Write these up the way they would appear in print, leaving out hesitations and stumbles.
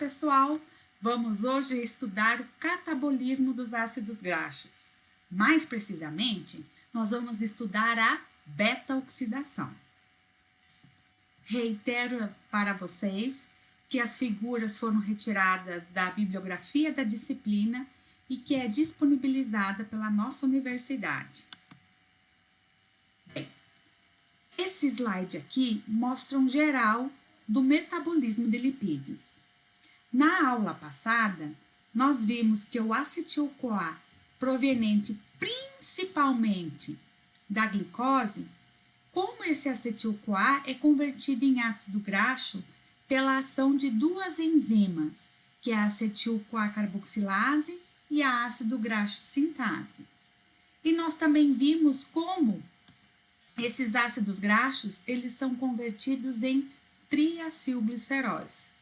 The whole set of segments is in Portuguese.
pessoal! Vamos hoje estudar o catabolismo dos ácidos graxos. Mais precisamente, nós vamos estudar a beta-oxidação. Reitero para vocês que as figuras foram retiradas da bibliografia da disciplina e que é disponibilizada pela nossa universidade. Bem, esse slide aqui mostra um geral do metabolismo de lipídios. Na aula passada, nós vimos que o acetil-CoA, proveniente principalmente da glicose, como esse acetil-CoA é convertido em ácido graxo pela ação de duas enzimas, que é a acetil-CoA carboxilase e a ácido graxo sintase. E nós também vimos como esses ácidos graxos, eles são convertidos em triacilgliceróis.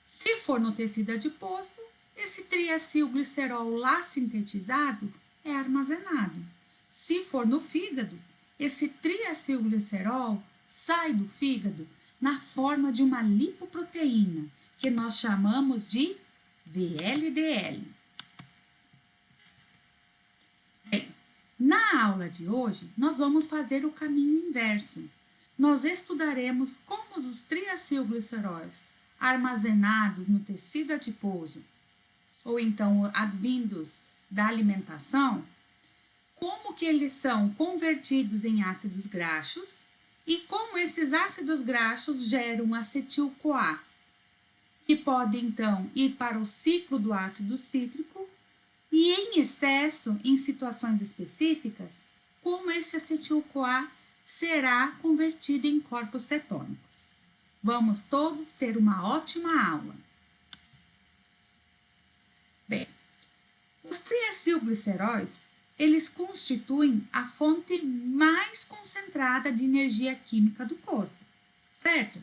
Se for no tecido adiposo, esse triacilglicerol lá sintetizado é armazenado. Se for no fígado, esse triacilglicerol sai do fígado na forma de uma lipoproteína, que nós chamamos de VLDL. Bem, na aula de hoje, nós vamos fazer o caminho inverso. Nós estudaremos como os triacilgliceróis armazenados no tecido adiposo, ou então advindos da alimentação, como que eles são convertidos em ácidos graxos e como esses ácidos graxos geram acetil-CoA, que pode então ir para o ciclo do ácido cítrico e em excesso, em situações específicas, como esse acetil-CoA será convertido em corpos cetônicos. Vamos todos ter uma ótima aula. Bem, os triacilgliceróis, eles constituem a fonte mais concentrada de energia química do corpo, certo?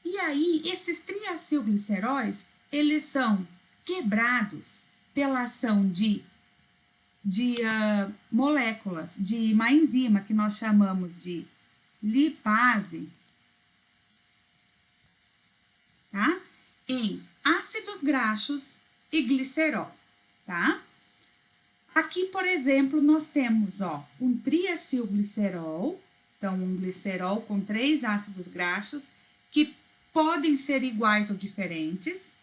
E aí, esses triacilgliceróis, eles são quebrados pela ação de moléculas, de uma enzima que nós chamamos de lipase, tá? Em ácidos graxos e glicerol, tá? Aqui, por exemplo, nós temos, um triacilglicerol, então um glicerol com 3 ácidos graxos que podem ser iguais ou diferentes.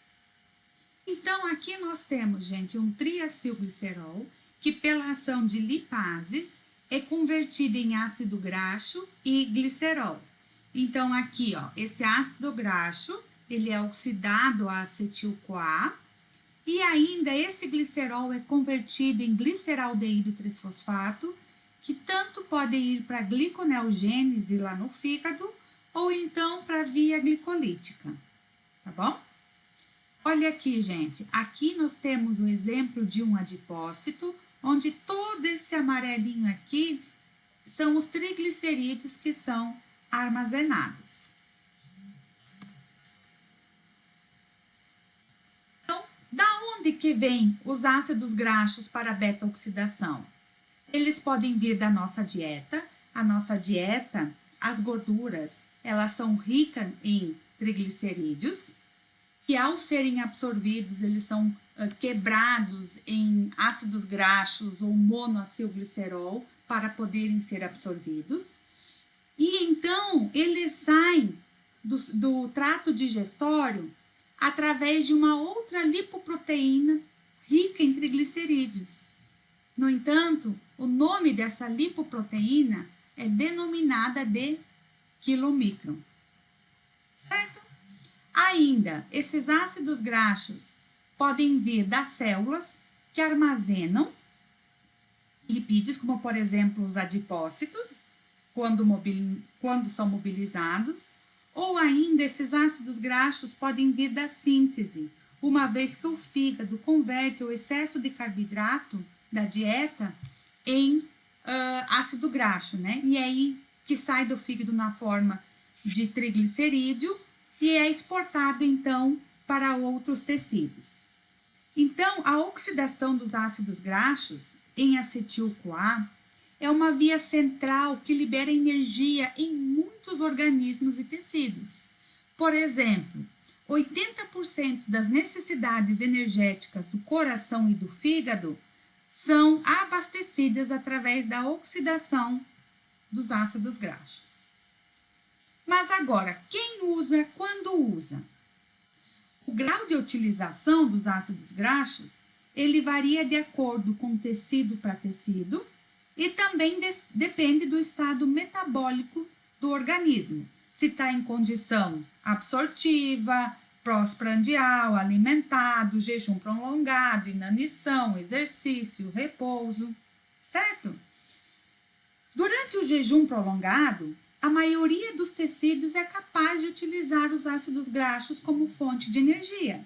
Então, aqui nós temos, gente, um triacilglicerol que pela ação de lipases é convertido em ácido graxo e glicerol. Então, aqui, esse ácido graxo, ele é oxidado a acetil-CoA e ainda esse glicerol é convertido em gliceraldeído 3-fosfato, que tanto pode ir para gliconeogênese lá no fígado ou então para via glicolítica, tá bom? Olha aqui, gente, aqui nós temos o exemplo de um adipócito, onde todo esse amarelinho aqui são os triglicerídeos que são armazenados. Então, da onde que vêm os ácidos graxos para a beta-oxidação? Eles podem vir da nossa dieta. A nossa dieta, as gorduras, elas são ricas em triglicerídeos, que ao serem absorvidos, eles são quebrados em ácidos graxos ou monoacilglicerol para poderem ser absorvidos. E então, eles saem do trato digestório através de uma outra lipoproteína rica em triglicerídeos. No entanto, o nome dessa lipoproteína é denominada de quilomicron, certo? Ainda, esses ácidos graxos podem vir das células que armazenam lipídios, como por exemplo os adipócitos, quando são mobilizados, ou ainda esses ácidos graxos podem vir da síntese, uma vez que o fígado converte o excesso de carboidrato da dieta em ácido graxo, né? E aí que sai do fígado na forma de triglicerídeo e é exportado, então, para outros tecidos. Então, a oxidação dos ácidos graxos em acetil-CoA é uma via central que libera energia em muitos organismos e tecidos. Por exemplo, 80% das necessidades energéticas do coração e do fígado são abastecidas através da oxidação dos ácidos graxos. Mas agora, quem usa, quando usa? O grau de utilização dos ácidos graxos, ele varia de acordo com tecido para tecido e também depende do estado metabólico do organismo. Se está em condição absortiva, pós-prandial, alimentado, jejum prolongado, inanição, exercício, repouso, certo? Durante o jejum prolongado, a maioria dos tecidos é capaz de utilizar os ácidos graxos como fonte de energia.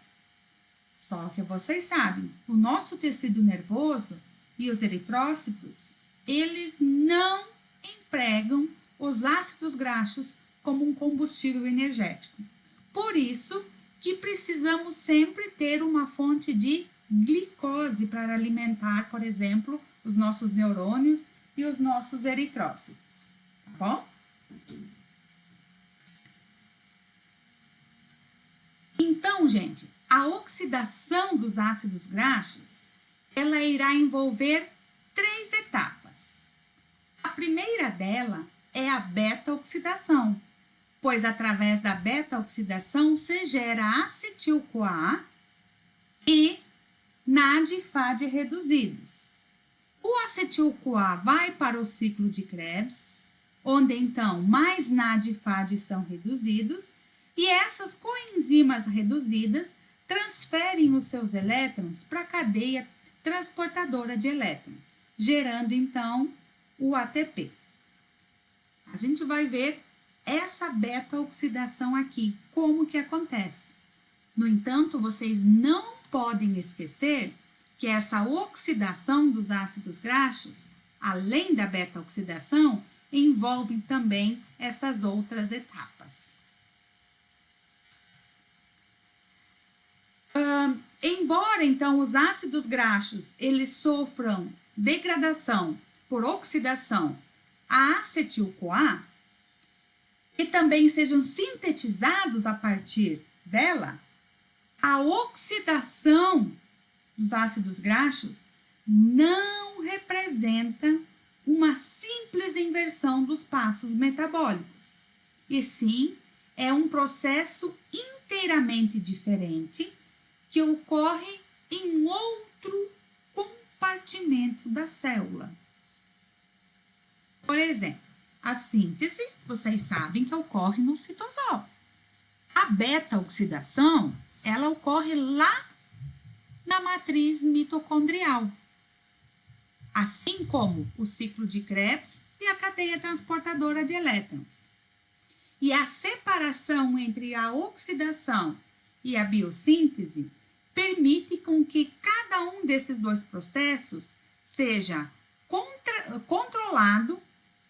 Só que vocês sabem, o nosso tecido nervoso e os eritrócitos, eles não empregam os ácidos graxos como um combustível energético. Por isso que precisamos sempre ter uma fonte de glicose para alimentar, por exemplo, os nossos neurônios e os nossos eritrócitos, tá bom? Então, gente, a oxidação dos ácidos graxos, ela irá envolver 3 etapas. A primeira dela é a beta-oxidação, pois através da beta-oxidação se gera acetil-CoA e NAD e FAD reduzidos. O acetil-CoA vai para o ciclo de Krebs, onde então mais NAD e FAD são reduzidos, e essas coenzimas reduzidas transferem os seus elétrons para a cadeia transportadora de elétrons, gerando então o ATP. A gente vai ver essa beta-oxidação aqui, como que acontece. No entanto, vocês não podem esquecer que essa oxidação dos ácidos graxos, além da beta-oxidação, envolve também essas outras etapas. Embora, então, os ácidos graxos, eles sofram degradação por oxidação a acetil-CoA, e também sejam sintetizados a partir dela, a oxidação dos ácidos graxos não representa uma simples inversão dos passos metabólicos, e sim é um processo inteiramente diferente que ocorre em outro compartimento da célula. Por exemplo, a síntese, vocês sabem que ocorre no citosol. A beta-oxidação, ela ocorre lá na matriz mitocondrial, assim como o ciclo de Krebs e a cadeia transportadora de elétrons. E a separação entre a oxidação e a biossíntese permite com que cada um desses dois processos seja controlado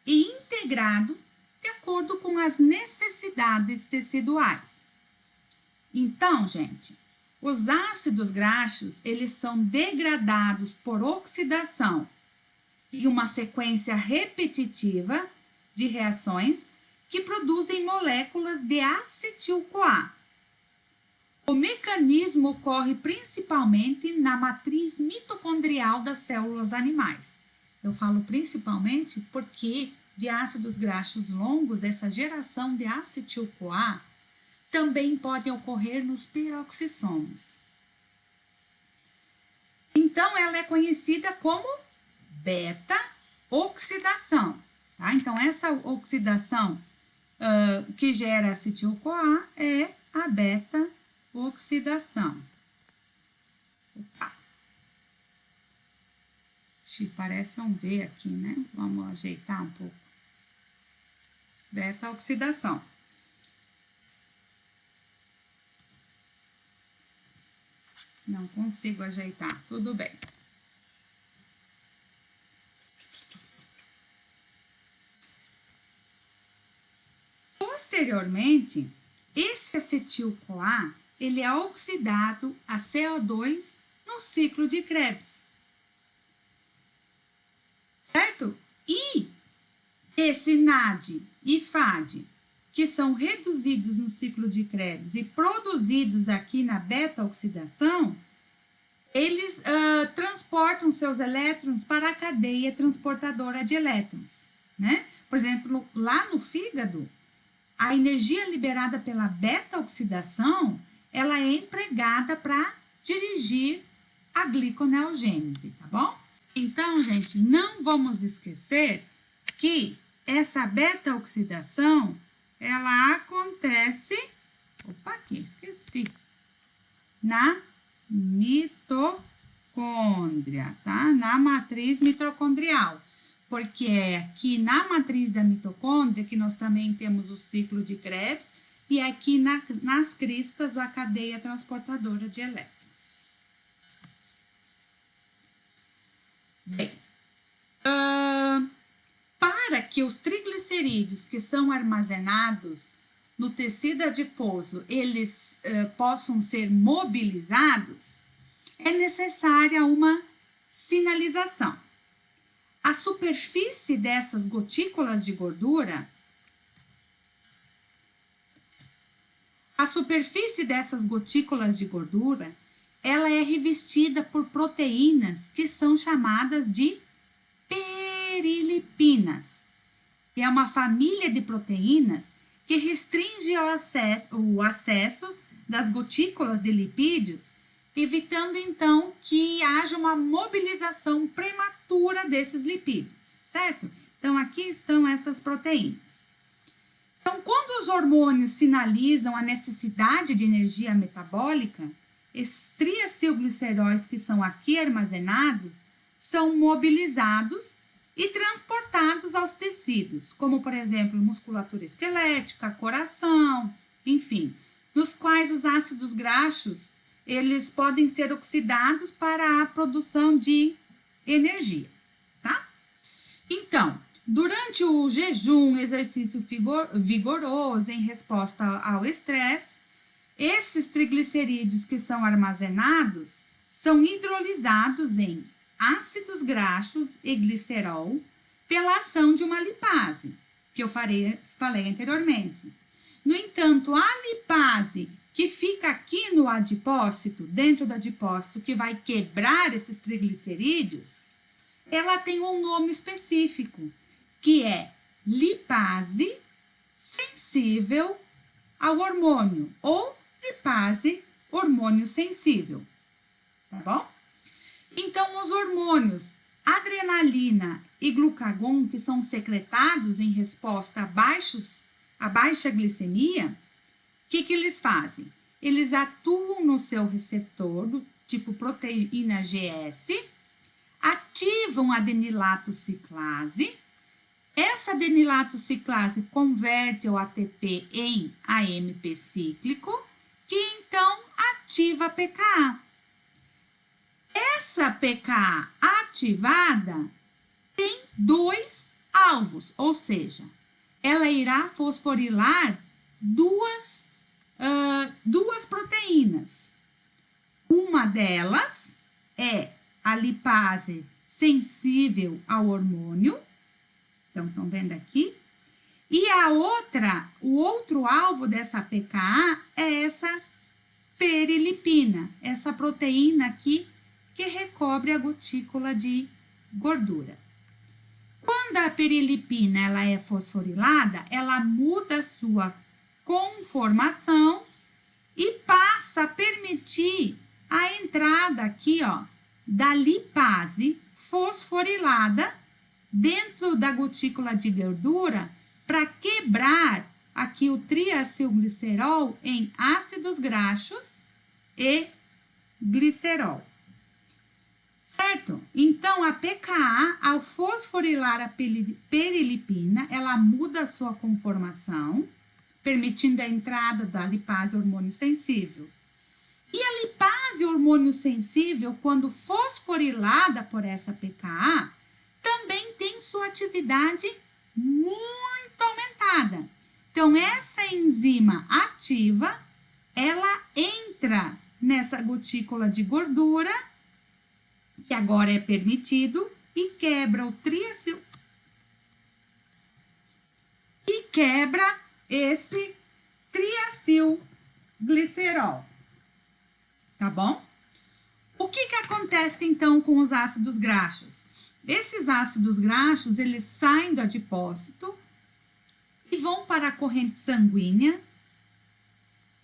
e integrado de acordo com as necessidades teciduais. Então, gente, os ácidos graxos, eles são degradados por oxidação e uma sequência repetitiva de reações que produzem moléculas de acetil-CoA. O mecanismo ocorre principalmente na matriz mitocondrial das células animais. Eu falo principalmente porque de ácidos graxos longos, essa geração de acetil-CoA também pode ocorrer nos peroxissomos. Então, ela é conhecida como beta-oxidação. Tá? Então, essa oxidação que gera acetil-CoA é a beta-oxidação. Opa. Parece um V aqui, né? Vamos ajeitar um pouco. Beta-oxidação. Não consigo ajeitar, tudo bem. Posteriormente, esse acetil-CoA, ele é oxidado a CO2 no ciclo de Krebs. Certo? E esse NAD e FAD que são reduzidos no ciclo de Krebs e produzidos aqui na beta-oxidação, eles transportam seus elétrons para a cadeia transportadora de elétrons, né? Por exemplo, lá no fígado, a energia liberada pela beta-oxidação, ela é empregada para dirigir a gliconeogênese, tá bom? Então, gente, não vamos esquecer que essa beta-oxidação, ela acontece, aqui, esqueci, na mitocôndria, tá? Na matriz mitocondrial, porque é aqui na matriz da mitocôndria que nós também temos o ciclo de Krebs e aqui nas cristas a cadeia transportadora de elétrons. Bem, para que os triglicerídeos que são armazenados no tecido adiposo, eles possam ser mobilizados, é necessária uma sinalização. A superfície dessas gotículas de gordura, ela é revestida por proteínas que são chamadas de perilipinas, que é uma família de proteínas que restringe o acesso das gotículas de lipídios, evitando então que haja uma mobilização prematura desses lipídios, certo? Então, aqui estão essas proteínas. Então, quando os hormônios sinalizam a necessidade de energia metabólica, esses triacilgliceróis que são aqui armazenados são mobilizados e transportados aos tecidos, como, por exemplo, musculatura esquelética, coração, enfim, nos quais os ácidos graxos, eles podem ser oxidados para a produção de energia, tá? Então, durante o jejum, exercício vigoroso em resposta ao estresse, esses triglicerídeos que são armazenados são hidrolisados em ácidos graxos e glicerol pela ação de uma lipase, que eu falei anteriormente. No entanto, a lipase que fica aqui no adipócito, dentro do adipócito, que vai quebrar esses triglicerídeos, ela tem um nome específico, que é lipase sensível ao hormônio, ou lipase hormônio sensível, tá bom? Então, os hormônios adrenalina e glucagon, que são secretados em resposta a baixa glicemia, o que eles fazem? Eles atuam no seu receptor, do tipo proteína GS, ativam a adenilatociclase. Essa adenilatociclase converte o ATP em AMP cíclico, que então ativa a pKa. Essa pKa ativada tem dois alvos, ou seja, ela irá fosforilar duas proteínas. Uma delas é a lipase sensível ao hormônio, então estão vendo aqui, e a outra, o outro alvo dessa pKa é essa perilipina, essa proteína aqui que recobre a gotícula de gordura. Quando a perilipina ela é fosforilada, ela muda a sua conformação e passa a permitir a entrada aqui, ó, da lipase fosforilada dentro da gotícula de gordura para quebrar aqui o triacilglicerol em ácidos graxos e glicerol. Certo? Então, a pKa, ao fosforilar a perilipina, ela muda a sua conformação, permitindo a entrada da lipase hormônio sensível. E a lipase hormônio sensível, quando fosforilada por essa pKa, também tem sua atividade muito aumentada. Então, essa enzima ativa, ela entra nessa gotícula de gordura, que agora é permitido, e quebra o triacil e quebra esse triacilglicerol, tá bom? O que acontece, então, com os ácidos graxos? Esses ácidos graxos, eles saem do adipócito e vão para a corrente sanguínea,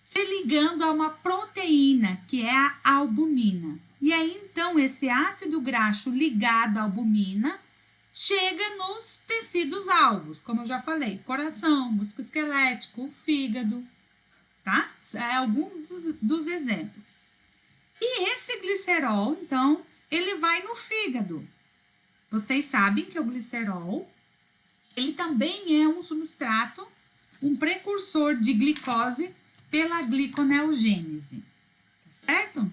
se ligando a uma proteína, que é a albumina. E aí, então, esse ácido graxo ligado à albumina chega nos tecidos alvos, como eu já falei, coração, músculo esquelético, fígado, tá? É alguns dos exemplos. E esse glicerol, então, ele vai no fígado. Vocês sabem que o glicerol, ele também é um substrato, um precursor de glicose pela gliconeogênese, tá certo?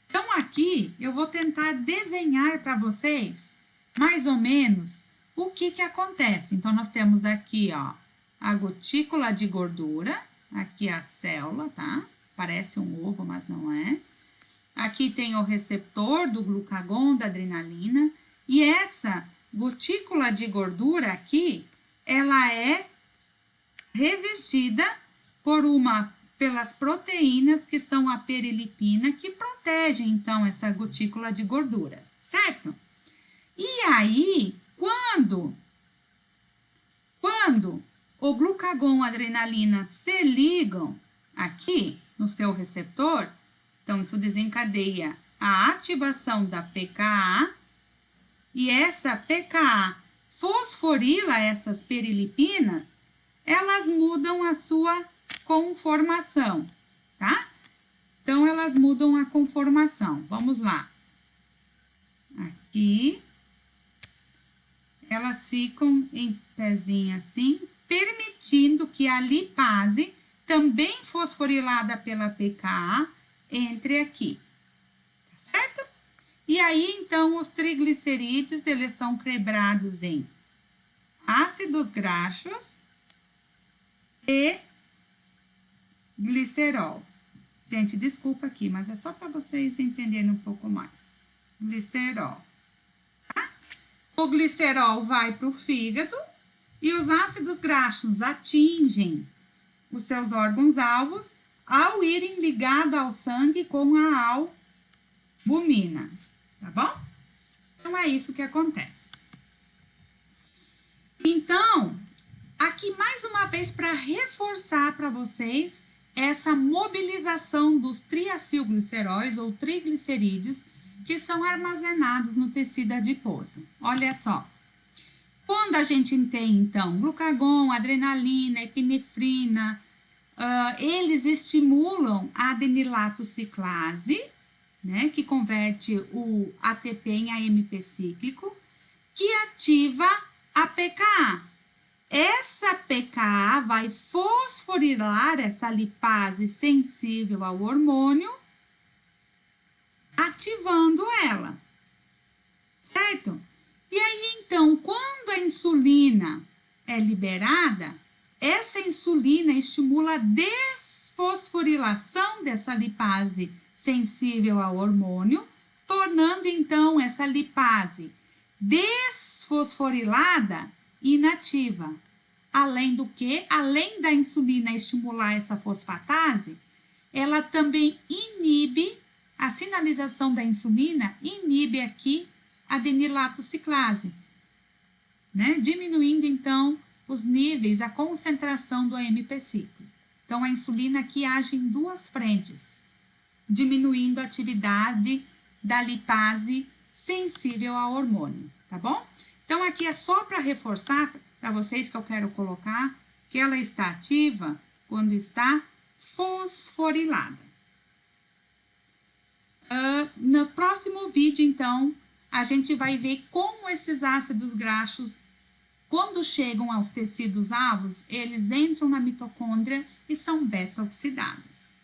Então, aqui, eu vou tentar desenhar para vocês, mais ou menos, o que acontece. Então, nós temos aqui, ó, a gotícula de gordura, aqui a célula, tá? Parece um ovo, mas não é. Aqui tem o receptor do glucagon, da adrenalina, e essa gotícula de gordura aqui, ela é revestida pelas proteínas que são a perilipina, que protegem, então, essa gotícula de gordura, certo? E aí, quando o glucagon e a adrenalina se ligam aqui no seu receptor, então isso desencadeia a ativação da pKa, e essa pKa fosforila essas perilipinas, elas mudam a sua conformação, tá? Então, elas mudam a conformação. Vamos lá. Aqui, elas ficam em pezinho assim, permitindo que a lipase, também fosforilada pela pKa, entre aqui, tá certo? E aí, então, os triglicerídeos, eles são quebrados em ácidos graxos e glicerol. Gente, desculpa aqui, mas é só para vocês entenderem um pouco mais. Glicerol. Tá? O glicerol vai para o fígado e os ácidos graxos atingem os seus órgãos-alvos ao irem ligados ao sangue com a albumina. Tá bom? Então, é isso que acontece. Então, aqui mais uma vez para reforçar para vocês essa mobilização dos triacilgliceróis ou triglicerídeos que são armazenados no tecido adiposo. Olha só, quando a gente tem, então, glucagon, adrenalina, epinefrina, eles estimulam a adenilato ciclase, né, que converte o ATP em AMP cíclico, que ativa a pKa. Essa pKa vai fosforilar essa lipase sensível ao hormônio, ativando ela, certo? E aí, então, quando a insulina é liberada, essa insulina estimula a desfosforilação dessa lipase sensível ao hormônio, tornando, então, essa lipase desfosforilada inativa. Além do que, além da insulina estimular essa fosfatase, ela também inibe, a sinalização da insulina inibe aqui a adenilato ciclase, né? Diminuindo, então, os níveis, a concentração do AMP cíclico. Então, a insulina aqui age em duas frentes, diminuindo a atividade da lipase sensível ao hormônio, tá bom? Então, aqui é só para reforçar para vocês que eu quero colocar que ela está ativa quando está fosforilada. No próximo vídeo, então, a gente vai ver como esses ácidos graxos, quando chegam aos tecidos alvos, eles entram na mitocôndria e são beta-oxidados.